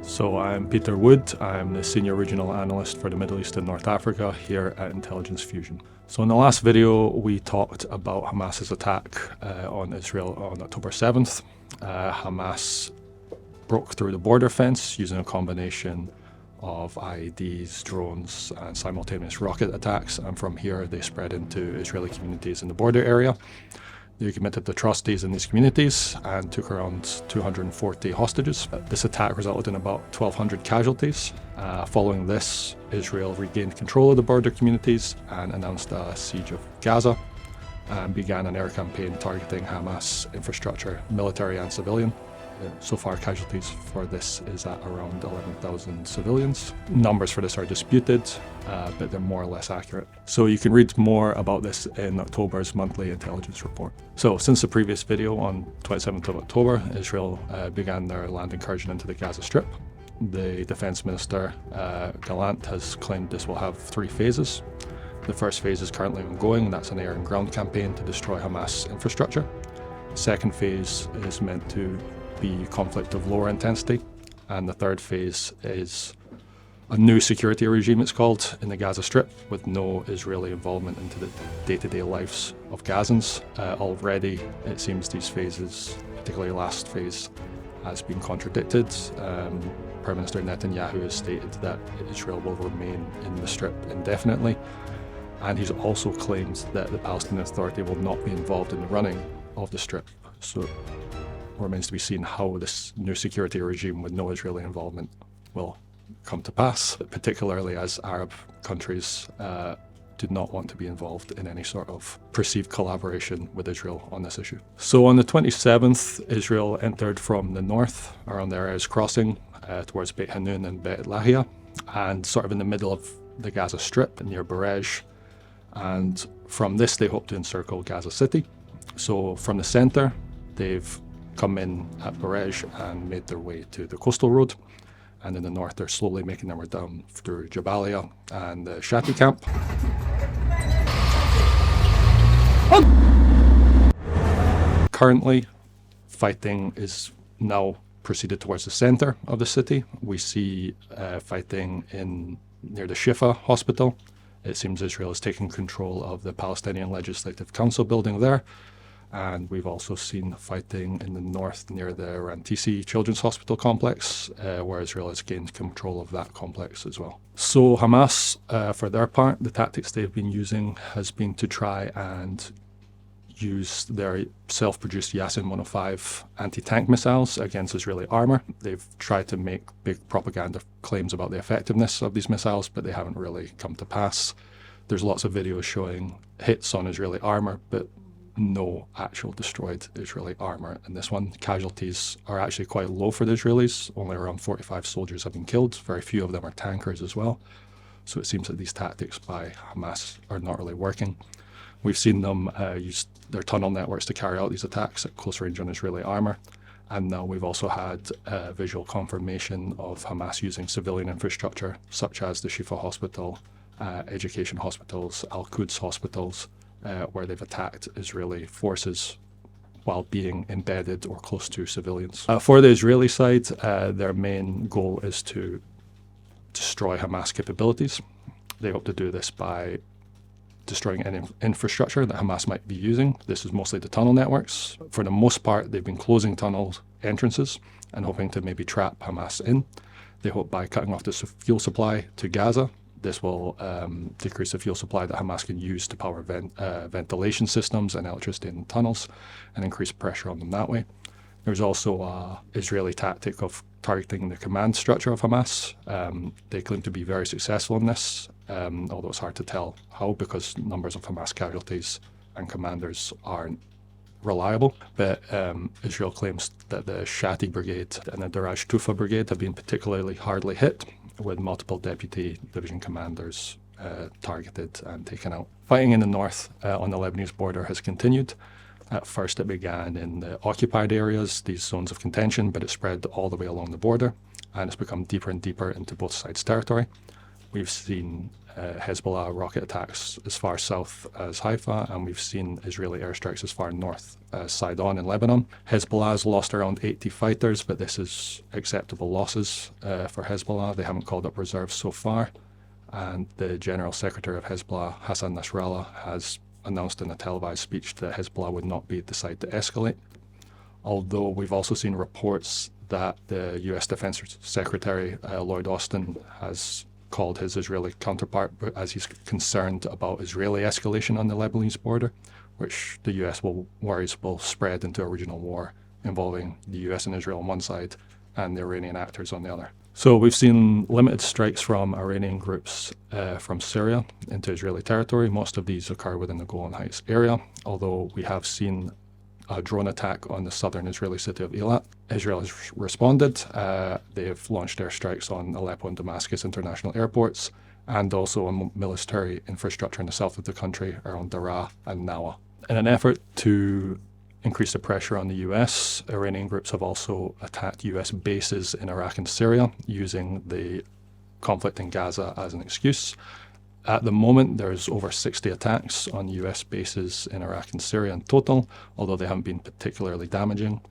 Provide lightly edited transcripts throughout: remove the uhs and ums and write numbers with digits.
So I'm Peter Wood. I'm the Senior Regional Analyst for the Middle East and North Africa here at Intelligence Fusion. So in the last video, we talked about Hamas's attack on Israel on October 7th. Hamas broke through the border fence using a combination of IEDs, drones, and simultaneous rocket attacks. And from here, they spread into Israeli communities in the border area. They committed atrocities in these communities and took around 240 hostages. This attack resulted in about 1,200 casualties. Following this, Israel regained control of the border communities and announced a siege of Gaza and began an air campaign targeting Hamas infrastructure, military and civilian. So far, casualties for this is at around 11,000 civilians. Numbers for this are disputed, but they're more or less accurate. So you can read more about this in October's monthly intelligence report. So since the previous video on 27th of October, Israel began their land incursion into the Gaza Strip. The Defense Minister, Gallant, has claimed this will have 3 phases. The first phase is currently ongoing, and that's an air and ground campaign to destroy Hamas infrastructure. The second phase is meant to be conflict of lower intensity, and the third phase is a new security regime, it's called, in the Gaza Strip, with no Israeli involvement into the day-to-day lives of Gazans. Already, it seems these phases, particularly last phase, has been contradicted. Prime Minister Netanyahu has stated that Israel will remain in the Strip indefinitely, and he's also claimed that the Palestinian Authority will not be involved in the running of the Strip. So remains to be seen how this new security regime with no Israeli involvement will come to pass, particularly as Arab countries did not want to be involved in any sort of perceived collaboration with Israel on this issue. So on the 27th, Israel entered from the north around the Erez crossing towards Beit Hanun and Beit Lahia, and sort of in the middle of the Gaza Strip near Barej. And from this, they hope to encircle Gaza City. So from the center, they've come in at Barej and made their way to the coastal road, and in the north they're slowly making their way down through Jabalia and the Shati camp. Currently, fighting is now proceeded towards the center of the city. We see fighting near the Shifa hospital. It seems Israel is taking control of the Palestinian Legislative Council building there. And we've also seen fighting in the north near the Rantisi Children's Hospital complex, where Israel has gained control of that complex as well. So Hamas, for their part, the tactics they've been using has been to try and use their self-produced Yasin 105 anti-tank missiles against Israeli armor. They've tried to make big propaganda claims about the effectiveness of these missiles, but they haven't really come to pass. There's lots of videos showing hits on Israeli armor, but no actual destroyed Israeli armor in this one. Casualties are actually quite low for the Israelis. Only around 45 soldiers have been killed. Very few of them are tankers as well. So it seems that these tactics by Hamas are not really working. We've seen them use their tunnel networks to carry out these attacks at close range on Israeli armor. And now we've also had visual confirmation of Hamas using civilian infrastructure, such as the Shifa hospital, education hospitals, Al-Quds hospitals, where they've attacked Israeli forces while being embedded or close to civilians. For the Israeli side, their main goal is to destroy Hamas capabilities. They hope to do this by destroying any infrastructure that Hamas might be using. This is mostly the tunnel networks. For the most part, they've been closing tunnel entrances and hoping to maybe trap Hamas in. They hope by cutting off the fuel supply to Gaza, this will decrease the fuel supply that Hamas can use to power ventilation systems and electricity in tunnels and increase pressure on them that way. There's also an Israeli tactic of targeting the command structure of Hamas. They claim to be very successful in this, although it's hard to tell how because numbers of Hamas casualties and commanders aren't reliable. But Israel claims that the Shati Brigade and the Daraj Tufa Brigade have been particularly hardly hit, with multiple deputy division commanders targeted and taken out. Fighting in the north on the Lebanese border has continued. At first it began in the occupied areas, these zones of contention, but it spread all the way along the border, and it's become deeper and deeper into both sides' territory. We've seen Hezbollah rocket attacks as far south as Haifa, and we've seen Israeli airstrikes as far north as Sidon in Lebanon. Hezbollah has lost around 80 fighters, but this is acceptable losses for Hezbollah. They haven't called up reserves so far. And the General Secretary of Hezbollah, Hassan Nasrallah, has announced in a televised speech that Hezbollah would not be the side to escalate. Although we've also seen reports that the US Defense Secretary, Lloyd Austin, has called his Israeli counterpart as he's concerned about Israeli escalation on the Lebanese border, which the US worries will spread into a regional war involving the US and Israel on one side and the Iranian actors on the other. So we've seen limited strikes from Iranian groups from Syria into Israeli territory. Most of these occur within the Golan Heights area, although we have seen a drone attack on the southern Israeli city of Eilat. Israel has responded. They have launched airstrikes on Aleppo and Damascus international airports, and also on military infrastructure in the south of the country around Daraa and Nawa. In an effort to increase the pressure on the US, Iranian groups have also attacked US bases in Iraq and Syria, using the conflict in Gaza as an excuse. At the moment, there's over 60 attacks on US bases in Iraq and Syria in total, although they haven't been particularly damaging.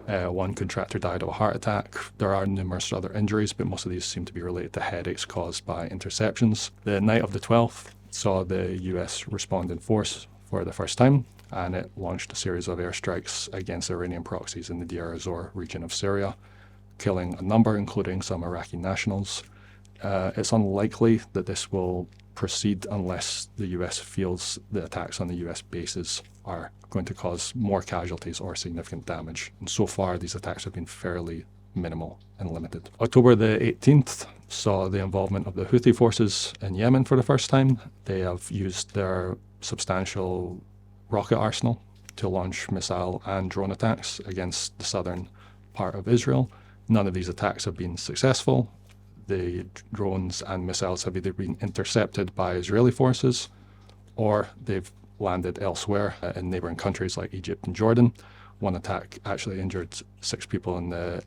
One contractor died of a heart attack. There are numerous other injuries, but most of these seem to be related to headaches caused by interceptions. The night of the 12th saw the US respond in force for the first time, and it launched a series of airstrikes against Iranian proxies in the Deir ez-Zor region of Syria, killing a number, including some Iraqi nationals. It's unlikely that this will proceed unless the US feels the attacks on the US bases are going to cause more casualties or significant damage. And so far, these attacks have been fairly minimal and limited. October the 18th saw the involvement of the Houthi forces in Yemen for the first time. They have used their substantial rocket arsenal to launch missile and drone attacks against the southern part of Israel. None of these attacks have been successful. The drones and missiles have either been intercepted by Israeli forces or they've landed elsewhere in neighboring countries like Egypt and Jordan. One attack actually injured 6 people in the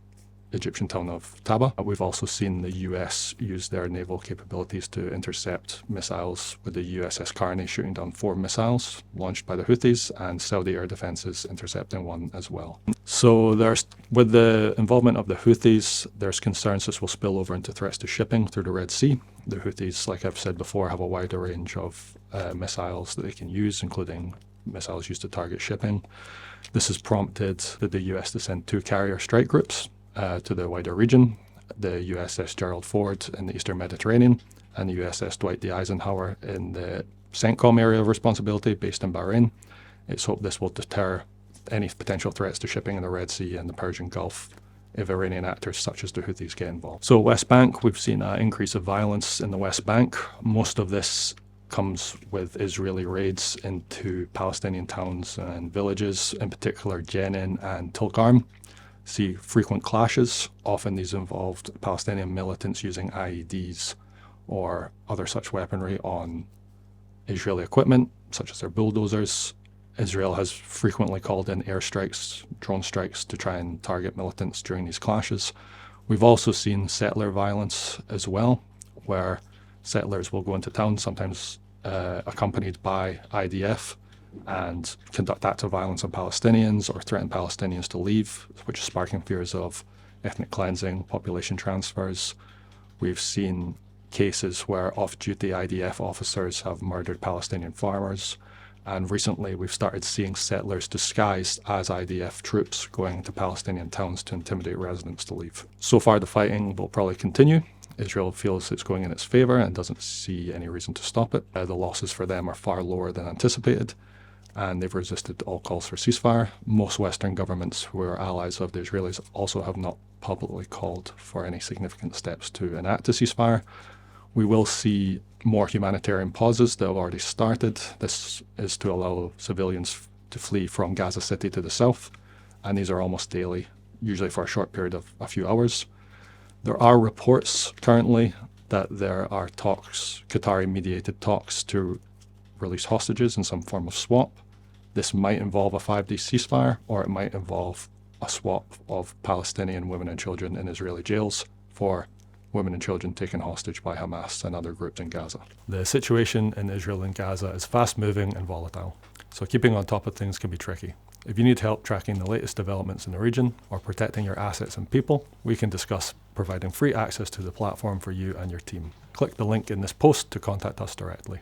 Egyptian town of Taba. We've also seen the US use their naval capabilities to intercept missiles, with the USS Carney shooting down 4 missiles launched by the Houthis, and Saudi air defenses intercepting one as well. So with the involvement of the Houthis, there's concerns this will spill over into threats to shipping through the Red Sea. The Houthis, like I've said before, have a wider range of missiles that they can use, including missiles used to target shipping. This has prompted the US to send 2 carrier strike groups to the wider region, the USS Gerald Ford in the Eastern Mediterranean and the USS Dwight D. Eisenhower in the CENTCOM area of responsibility based in Bahrain. It's hoped this will deter any potential threats to shipping in the Red Sea and the Persian Gulf if Iranian actors such as the Houthis get involved. So West Bank, we've seen an increase of violence in the West Bank. Most of this comes with Israeli raids into Palestinian towns and villages, in particular Jenin and Tulkarm. See frequent clashes. Often these involved Palestinian militants using IEDs or other such weaponry on Israeli equipment, such as their bulldozers. Israel has frequently called in airstrikes, drone strikes, to try and target militants during these clashes. We've also seen settler violence as well, where settlers will go into town, sometimes accompanied by IDF, and conduct acts of violence on Palestinians or threaten Palestinians to leave, which is sparking fears of ethnic cleansing, population transfers. We've seen cases where off-duty IDF officers have murdered Palestinian farmers. And recently we've started seeing settlers disguised as IDF troops going into Palestinian towns to intimidate residents to leave. So far the fighting will probably continue. Israel feels it's going in its favor and doesn't see any reason to stop it. The losses for them are far lower than anticipated, and they've resisted all calls for ceasefire. Most Western governments who are allies of the Israelis also have not publicly called for any significant steps to enact a ceasefire. We will see more humanitarian pauses that have already started. This is to allow civilians to flee from Gaza City to the south, and these are almost daily, usually for a short period of a few hours. There are reports currently that there are talks, Qatari-mediated talks, to release hostages in some form of swap. This might involve a 5-day ceasefire, or it might involve a swap of Palestinian women and children in Israeli jails for women and children taken hostage by Hamas and other groups in Gaza. The situation in Israel and Gaza is fast-moving and volatile, so keeping on top of things can be tricky. If you need help tracking the latest developments in the region or protecting your assets and people, we can discuss providing free access to the platform for you and your team. Click the link in this post to contact us directly.